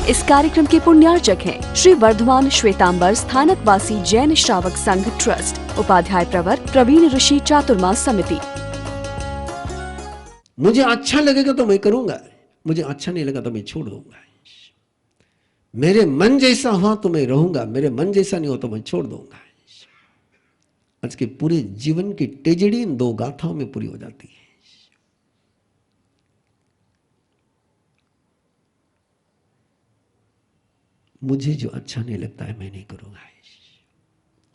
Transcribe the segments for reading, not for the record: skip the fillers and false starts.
इस कार्यक्रम के पुण्यार्चक हैं श्री वर्धमान श्वेतांबर स्थानकवासी जैन श्रावक संघ ट्रस्ट, उपाध्याय प्रवर प्रवीण ऋषि चातुर्मास समिति। मुझे अच्छा लगेगा तो मैं करूंगा, मुझे अच्छा नहीं लगा तो मैं छोड़ दूंगा। मेरे मन जैसा हुआ तो मैं रहूंगा, मेरे मन जैसा नहीं हो तो मैं छोड़ दूंगा। आज के पूरे जीवन की ट्रेजेडी इन दो गाथाओं में पूरी हो जाती है। मुझे जो अच्छा नहीं लगता है मैं नहीं करूंगा,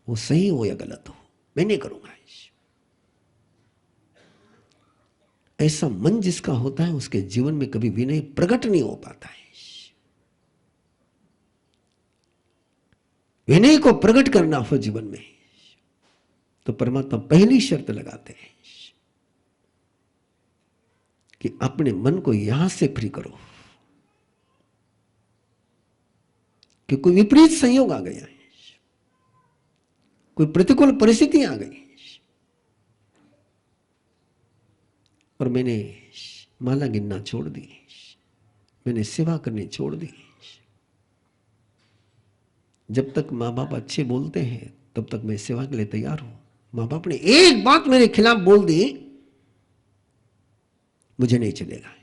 वो सही हो या गलत हो मैं नहीं करूंगा। ऐसा मन जिसका होता है उसके जीवन में कभी विनय प्रकट नहीं हो पाता है। विनय को प्रकट करना हो जीवन में तो परमात्मा पहली शर्त लगाते हैं कि अपने मन को यहां से फ्री करो कि कोई विपरीत संयोग आ गया है, कोई प्रतिकूल परिस्थिति आ गई और मैंने माला गिनना छोड़ दी, मैंने सेवा करनी छोड़ दी। जब तक माँ बाप अच्छे बोलते हैं तब तक मैं सेवा के लिए तैयार हूं। माँ बाप ने एक बात मेरे खिलाफ बोल दी, मुझे नहीं चलेगा।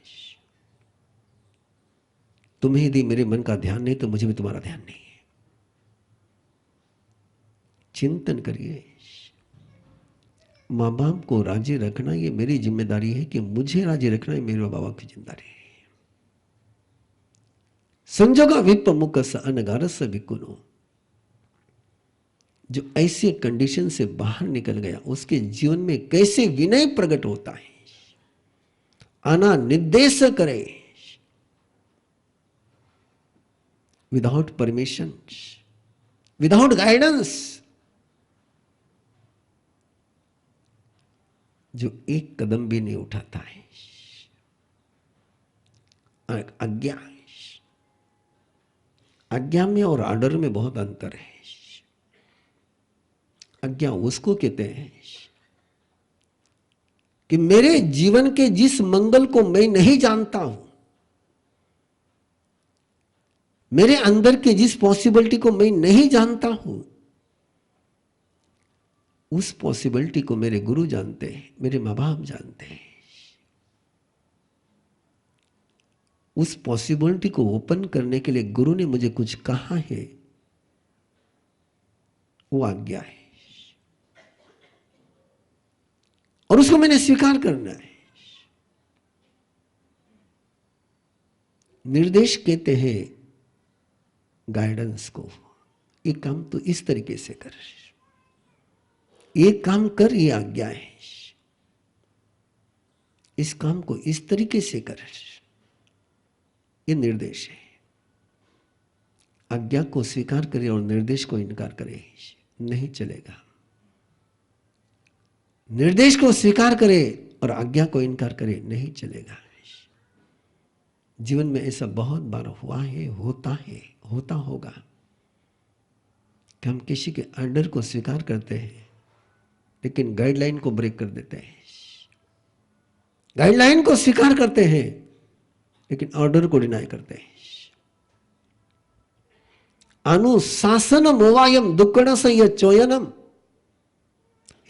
तुम्हें यदि मेरे मन का ध्यान नहीं तो मुझे भी तुम्हारा ध्यान नहीं है। चिंतन करिए, माँ बाप को राजी रखना ये मेरी जिम्मेदारी है कि मुझे राजी रखना ये मेरे माँ बाप की जिम्मेदारी है। संजोगा विप मुख स अनगारस विकुनो, जो ऐसे कंडीशन से बाहर निकल गया उसके जीवन में कैसे विनय प्रकट होता है। आना निर्देश करे विदाउट परमिशन, विदाउट गाइडेंस, जो एक कदम भी नहीं उठाता है। आज्ञा, आज्ञा में और आर्डर में बहुत अंतर है। आज्ञा उसको कहते हैं कि मेरे जीवन के जिस मंगल को मैं नहीं जानता हूं, मेरे अंदर के जिस पॉसिबिलिटी को मैं नहीं जानता हूं, उस पॉसिबिलिटी को मेरे गुरु जानते हैं, मेरे माँ बाप जानते हैं। उस पॉसिबिलिटी को ओपन करने के लिए गुरु ने मुझे कुछ कहा है, वो आज्ञा है और उसको मैंने स्वीकार करना है। निर्देश कहते हैं गाइडेंस को, ये काम तो इस तरीके से कर, ये काम कर, ये आज्ञा है, इस काम को इस तरीके से कर, ये निर्देश है। आज्ञा को स्वीकार करे और निर्देश को इनकार करे, नहीं चलेगा। निर्देश को स्वीकार करे और आज्ञा को इनकार करे, नहीं चलेगा। जीवन में ऐसा बहुत बार हुआ है, होता है, होता होगा कि हम किसी के ऑर्डर को स्वीकार करते हैं लेकिन गाइडलाइन को ब्रेक कर देते हैं। गाइडलाइन को स्वीकार करते हैं लेकिन ऑर्डर को डिनाई करते हैं। अनुशासन मोवायम दुक्कड़ संय चोयनम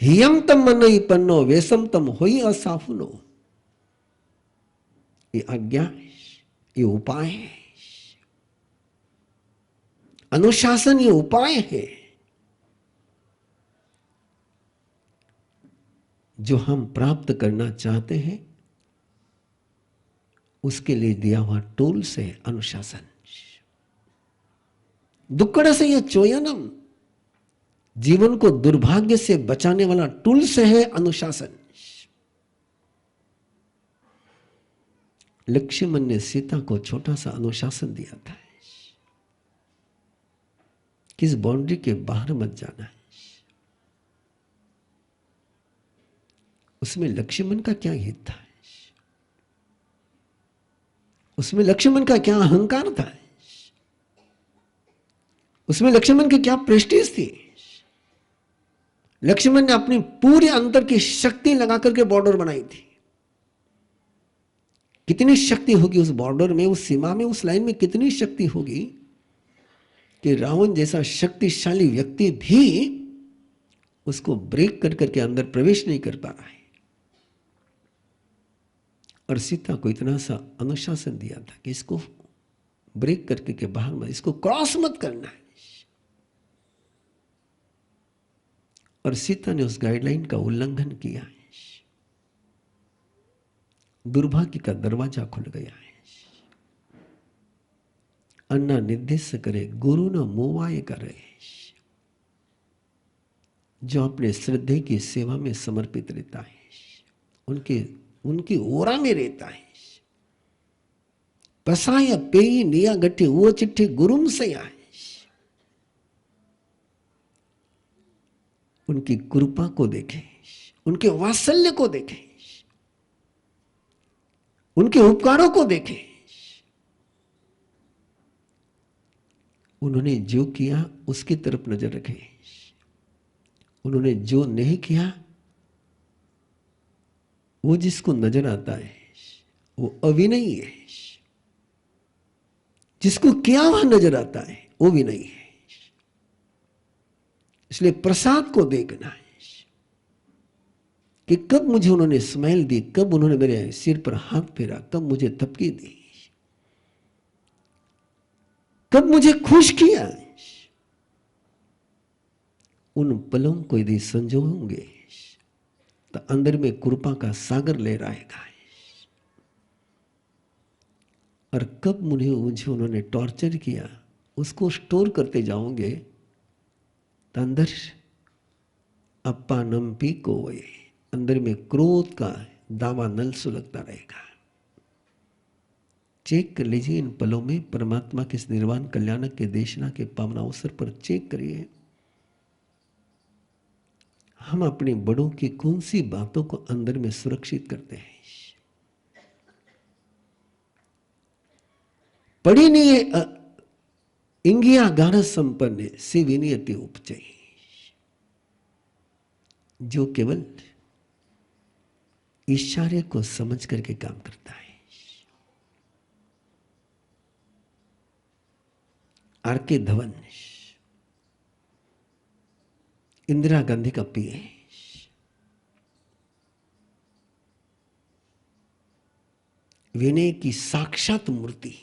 हियम तम मनई पन्नो वेशम तम होई असाफुनो। ये आज्ञा, ये उपाय है। अनुशासन ये उपाय है जो हम प्राप्त करना चाहते हैं, उसके लिए दिया हुआ टूल्स है अनुशासन। दुक्कड़ से यह चोयनम, जीवन को दुर्भाग्य से बचाने वाला टूल्स है अनुशासन। लक्ष्मण ने सीता को छोटा सा अनुशासन दिया था, किस बाउंड्री के बाहर मत जाना है। उसमें लक्ष्मण का क्या हित था, उसमें लक्ष्मण का क्या अहंकार था, उसमें लक्ष्मण की क्या प्रेस्टीज थी। लक्ष्मण ने अपनी पूरे अंतर की शक्ति लगा करके बॉर्डर बनाई थी कितनी शक्ति होगी उस बॉर्डर में, उस सीमा में, उस लाइन में कितनी शक्ति होगी कि रावण जैसा शक्तिशाली व्यक्ति भी उसको ब्रेक कर करके अंदर प्रवेश नहीं कर पा रहा है। और सीता को इतना सा अनुशासन दिया था कि इसको ब्रेक करके के बाहर मत, इसको क्रॉस मत करना है। और सीता ने उस गाइडलाइन का उल्लंघन किया है। दुर्भाग्य का दरवाजा खुल गया है। अन्ना निर्देश करे गुरु न मोवाए करे, जो अपने श्रद्धे की सेवा में समर्पित रहता है, उनकी ओरा में रहता है। पसाया पेई निया गठे वो चिट्ठे गुरुम से आए, उनकी कृपा को देखें, उनके वात्सल्य को देखें, उनके उपकारों को देखें। उन्होंने जो किया उसकी तरफ नजर रखें, उन्होंने जो नहीं किया वो जिसको नजर आता है वो अविनयी है, जिसको किया हुआ नजर आता है वो भी नहीं है। इसलिए प्रसाद को देखना है कि कब मुझे उन्होंने स्माइल दी, कब उन्होंने मेरे सिर पर हाथ फेरा, कब मुझे थपकी दी, कब मुझे खुश किया। उन पलों को यदि संजोएंगे तो अंदर में कृपा का सागर ले आएगा। और कब मुझे उन्होंने टॉर्चर किया उसको स्टोर करते जाओगे तो अंदर अप्पा नम्पी को वे, अंदर में क्रोध का दावा नल सुलगता रहेगा। चेक कर लीजिए इन पलों में परमात्मा के इस निर्वाण कल्याणक के देशना के पावन अवसर पर चेक करिए हम अपने बड़ों की कौन सी बातों को अंदर में सुरक्षित करते हैं। पड़ी नहीं है इंगिया गान संपन्न से विनियति उपचय, जो केवल इशारे को समझ करके काम करता है। आर.के. धवन इंदिरा गांधी का पीए, विनय की साक्षात मूर्ति।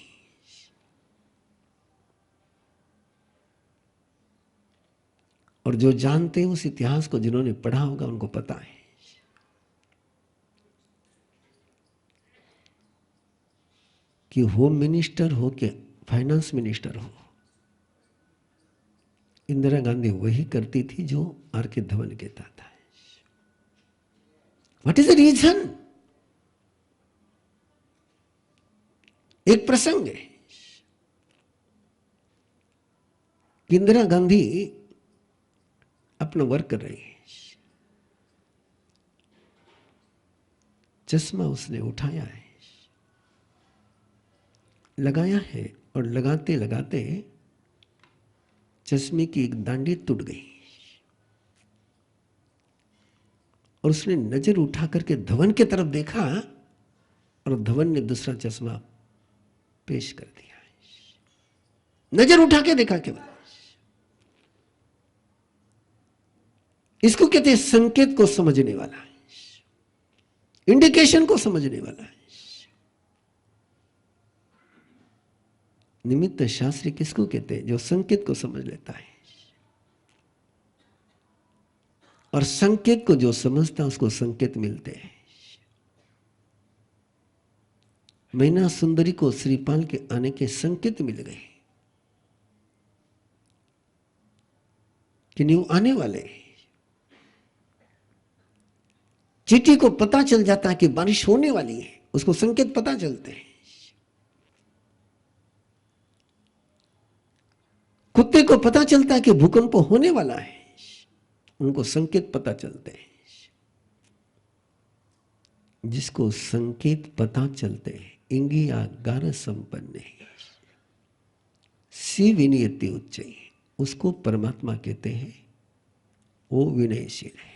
और जो जानते हैं उस इतिहास को, जिन्होंने पढ़ा होगा उनको पता है कि होम मिनिस्टर हो के फाइनेंस मिनिस्टर हो, इंदिरा गांधी वही करती थी जो आर.के. धवन कहता था। What is the reason? एक प्रसंग है कि इंदिरा गांधी अपना वर्क कर रही है, चश्मा उसने उठाया है, लगाया है, और लगाते लगाते चश्मे की एक दांडी टूट गई और उसने नजर उठा करके धवन की तरफ देखा और धवन ने दूसरा चश्मा पेश कर दिया। नजर उठा के देखा केवल। इसको कहते हैं संकेत को समझने वाला है, इंडिकेशन को समझने वाला है। निमित्त शास्त्री किसको कहते हैं? जो संकेत को समझ लेता है। और संकेत को जो समझता है उसको संकेत मिलते हैं। मैना सुंदरी को श्रीपाल के आने के संकेत मिल गए कि नहीं वो आने वाले हैं। चींटी को पता चल जाता है कि बारिश होने वाली है, उसको संकेत पता चलते हैं। कुत्ते को पता चलता है कि भूकंप होने वाला है, उनको संकेत पता चलते हैं। जिसको संकेत पता चलते हैं, इंगिया गार संपन्न सी विनियति उच्चय, उसको परमात्मा कहते हैं, वो विनयशील है।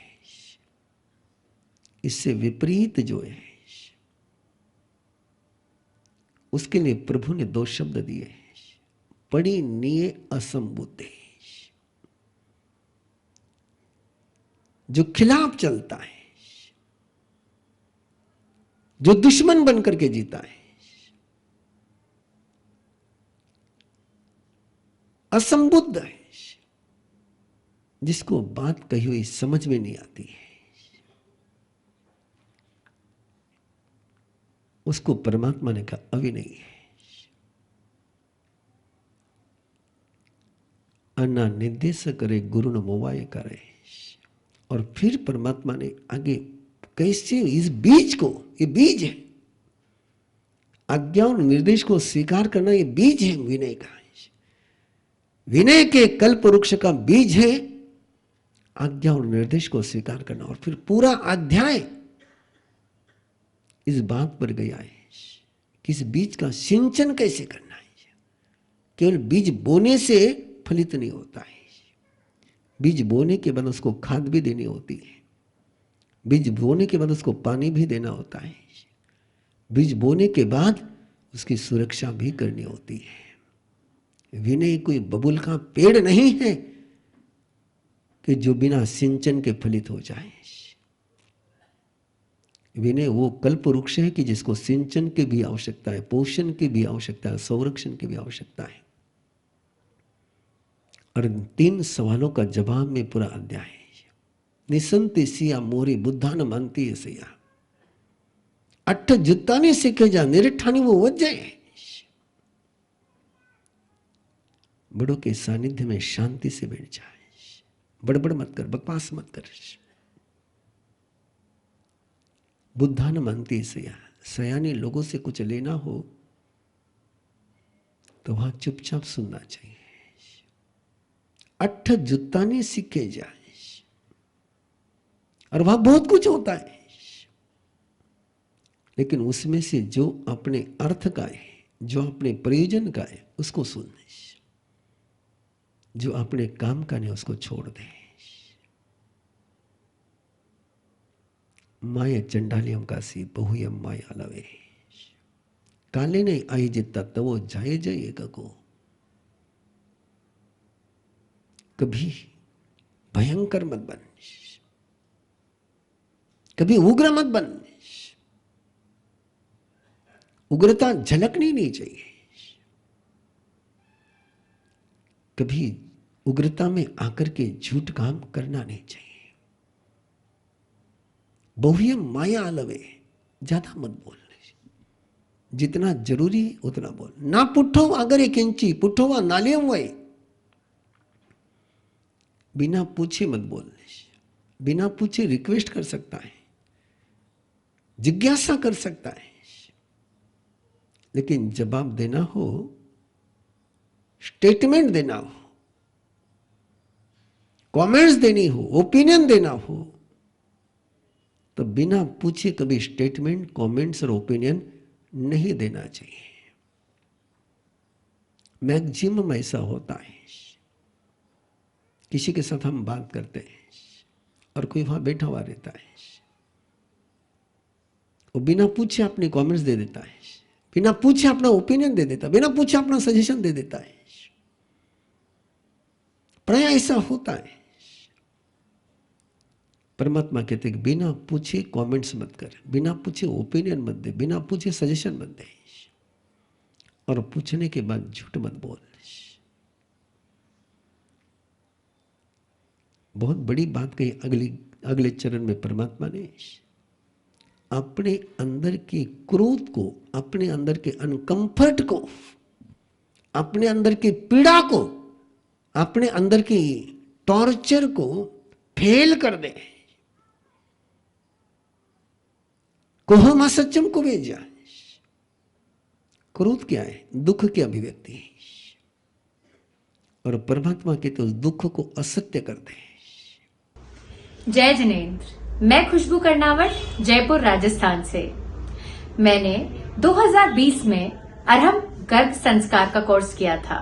इससे विपरीत जो है उसके लिए प्रभु ने 2 शब्द दिए, परिणीय असंबुद्धे। जो खिलाफ चलता है, जो दुश्मन बनकर के जीता है, असंबुद्ध है, जिसको बात कही हुई समझ में नहीं आती है, उसको परमात्मा ने कहा अभी नहीं है। अन्ना निर्देश करे गुरु न मोवाए करे। और फिर परमात्मा ने आगे कैसे इस बीज को, ये बीज है, आज्ञा और निर्देश को स्वीकार करना, ये बीज है विनय का। विनय के कल्प वृक्ष का बीज है आज्ञा और निर्देश को स्वीकार करना। और फिर पूरा अध्याय इस बात पर गया है कि इस बीज का सिंचन कैसे करना है। केवल बीज बोने से फलित नहीं होता है, बीज बोने के बाद उसको खाद भी देनी होती है, बीज बोने के बाद उसको पानी भी देना होता है, बीज बोने के बाद उसकी सुरक्षा भी करनी होती है। विनय कोई बबुल का पेड़ नहीं है कि जो बिना सिंचन के फलित हो जाए। विनय वो कल्प वृक्ष है कि जिसको सिंचन की भी आवश्यकता है, पोषण की भी आवश्यकता है, संरक्षण की भी आवश्यकता है। और 3 सवालों का जवाब में पूरा अध्याय है। निसंति सिया मोरी बुद्धा न मानती है सिया, 8 जुत्ता ने सीखे जा निरठानी वो वजह। बड़ों के सानिध्य में शांति से बैठ जाए, बड़बड़ मत कर, बकवास मत कर। बुद्धा न मानती सया, सयाने लोगों से कुछ लेना हो तो वहां चुपचाप सुनना चाहिए। 8 जुत्ता ने सीखे जाए, और वहां बहुत कुछ होता है, लेकिन उसमें से जो अपने अर्थ का है, जो अपने प्रयोजन का है, उसको सुन। जो अपने काम का नहीं उसको छोड़ दे। माया चंडालियम का सी बहुयम माया लवे, काले ने आई जितना तवो जाए जाए को। कभी भयंकर मत बन, कभी उग्र मत बन। उग्रता झलकनी नहीं चाहिए। कभी उग्रता में आकर के झूठ काम करना नहीं चाहिए। बहुयम माया अलवे, ज्यादा मत बोल, जितना जरूरी उतना बोल। ना पुठो अगर एक इंची पुठो व नालियम वही, बिना पूछे मत बोल। बिना पूछे रिक्वेस्ट कर सकता है, जिज्ञासा कर सकता है, लेकिन जवाब देना हो, स्टेटमेंट देना हो, कमेंट्स देनी हो, ओपिनियन देना हो, तो बिना पूछे कभी स्टेटमेंट, कमेंट्स और ओपिनियन नहीं देना चाहिए। मैक्सिमम ऐसा होता है, किसी के साथ हम बात करते हैं और कोई वहां बैठा हुआ रहता है, वो बिना पूछे अपने कमेंट्स दे देता है, बिना पूछे अपना ओपिनियन दे देता है, बिना पूछे अपना सजेशन दे देता है। प्राय ऐसा होता है। परमात्मा कहते कि बिना पूछे कमेंट्स मत कर, बिना पूछे ओपिनियन मत दे, बिना पूछे सजेशन मत दे, और पूछने के बाद झूठ मत बोल। बहुत बड़ी बात कही अगले चरण में परमात्मा ने। अपने अंदर के क्रोध को, अपने अंदर के अनकंफर्ट को, अपने अंदर की पीड़ा को, अपने अंदर की टॉर्चर को फेल कर दे। कोहमा सच्चम को भेजा। क्रोध क्या है? दुख की अभिव्यक्ति है, और परमात्मा के तो उस दुख को असत्य कर दे। जय जिनेंद्र, मैं खुशबू कर्नावट, जयपुर राजस्थान से। मैंने 2020 में अरहम गर्भ संस्कार का कोर्स किया था।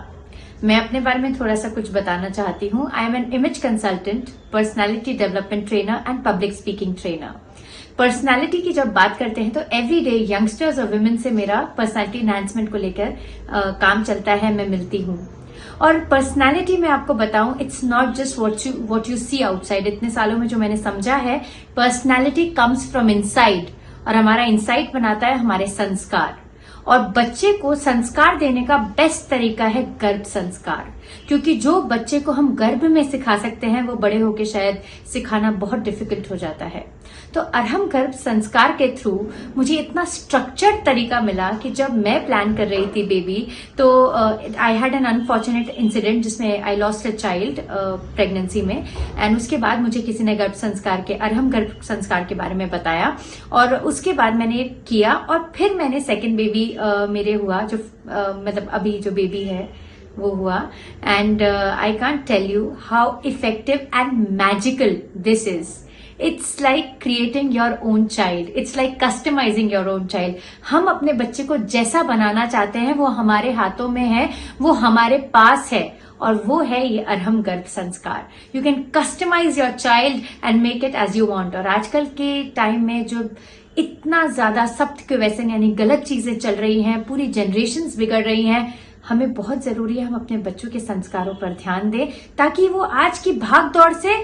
मैं अपने बारे में थोड़ा सा कुछ बताना चाहती हूँ। I am an image consultant, personality development trainer and public speaking trainer. Personality की जब बात करते हैं तो एवरी डे यंगस्टर्स और वुमेन से मेरा पर्सनालिटी एनहांसमेंट को लेकर काम चलता है, मैं मिलती हूँ। और पर्सनालिटी में आपको बताऊं, it's not just what you see outside. इतने सालों में जो मैंने समझा है, पर्सनालिटी कम्स फ्रॉम इनसाइड, और हमारा इनसाइड बनाता है हमारे संस्कार। और बच्चे को संस्कार देने का बेस्ट तरीका है गर्भ संस्कार, क्योंकि जो बच्चे को हम गर्भ में सिखा सकते हैं वो बड़े होके शायद सिखाना बहुत डिफिकल्ट हो जाता है। तो अरहम गर्भ संस्कार के थ्रू मुझे इतना स्ट्रक्चर्ड तरीका मिला कि जब मैं प्लान कर रही थी बेबी, तो I had an unfortunate incident जिसमें I lost a child pregnancy में। एंड उसके बाद मुझे किसी ने गर्भ संस्कार के, अरहम गर्भ संस्कार के बारे में बताया, और उसके बाद मैंने किया, और फिर मैंने सेकेंड बेबी मेरे हुआ, जो मतलब अभी जो बेबी है वो हुआ। And I can't tell you how effective and magical this is. It's like creating your own child, it's like customizing your own child. हम अपने बच्चे को जैसा बनाना चाहते हैं वो हमारे हाथों में है, वो हमारे पास है, और वो है ये Arham Garbh Sanskar. You can customize your child and make it as you want. और आजकल के टाइम में जो इतना ज्यादा सख्त के वैसे यानी गलत चीजें चल रही हैं, पूरी जनरेशन्स बिगड़ रही हैं, हमें बहुत जरूरी है हम अपने बच्चों के संस्कारों पर ध्यान दें, ताकि वो आज की भाग दौड़ से,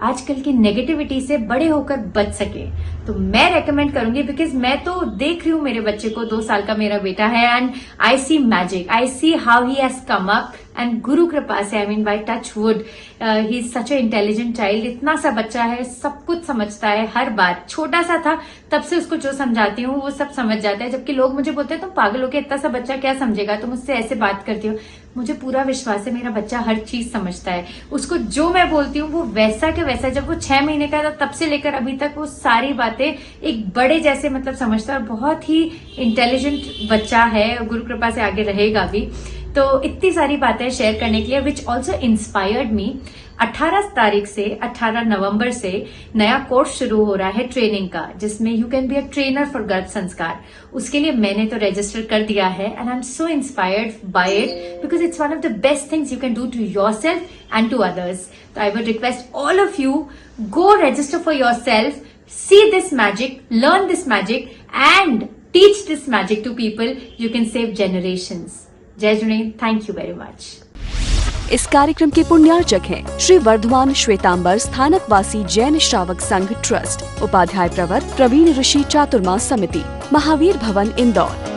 आजकल की नेगेटिविटी से बड़े होकर बच सके। तो मैं रेकमेंड करूंगी, बिकॉज मैं तो देख रही हूँ मेरे बच्चे को, 2 साल का मेरा बेटा है, and I see magic, I see how he has come up, and गुरु कृपा से, I mean by touch wood, he is such a intelligent child. इतना सा बच्चा है, सब कुछ समझता है, हर बात। छोटा सा था तब से उसको जो समझाती हूँ वो सब समझ जाता है, जबकि लोग मुझे बोलते हैं तुम पागल हो के, इतना सा बच्चा क्या समझेगा, तुम मुझसे ऐसे बात करती हो। मुझे पूरा विश्वास है मेरा बच्चा हर चीज समझता है। उसको जो मैं बोलती हूँ वो वैसा के वैसा, जब वो 6 महीने का था तब से लेकर अभी तक वो सारी बातें एक बड़े जैसे मतलब समझता है, और बहुत ही इंटेलिजेंट बच्चा है, गुरु कृपा से आगे रहेगा भी। तो इतनी सारी बातें शेयर करने के लिए, विच ऑल्सो इंस्पायर्ड मी। 18 तारीख से 18 नवंबर से नया कोर्स शुरू हो रहा है ट्रेनिंग का, जिसमें you can be a trainer for गर्भ संस्कार। उसके लिए मैंने तो रजिस्टर कर दिया है, and I am so inspired by it, because it's one of the best things you can do to your self and to others. तो I would request all of you, go register for your self, see this magic, learn this magic, and teach this magic to people. You can save generations. जय Junaid, thank you very much. इस कार्यक्रम के पुण्यार्चक हैं श्री वर्धमान श्वेतांबर स्थानकवासी जैन श्रावक संघ trust, Upadhyay प्रवर प्रवीण ऋषि चातुर्मास समिति, महावीर भवन इंदौर।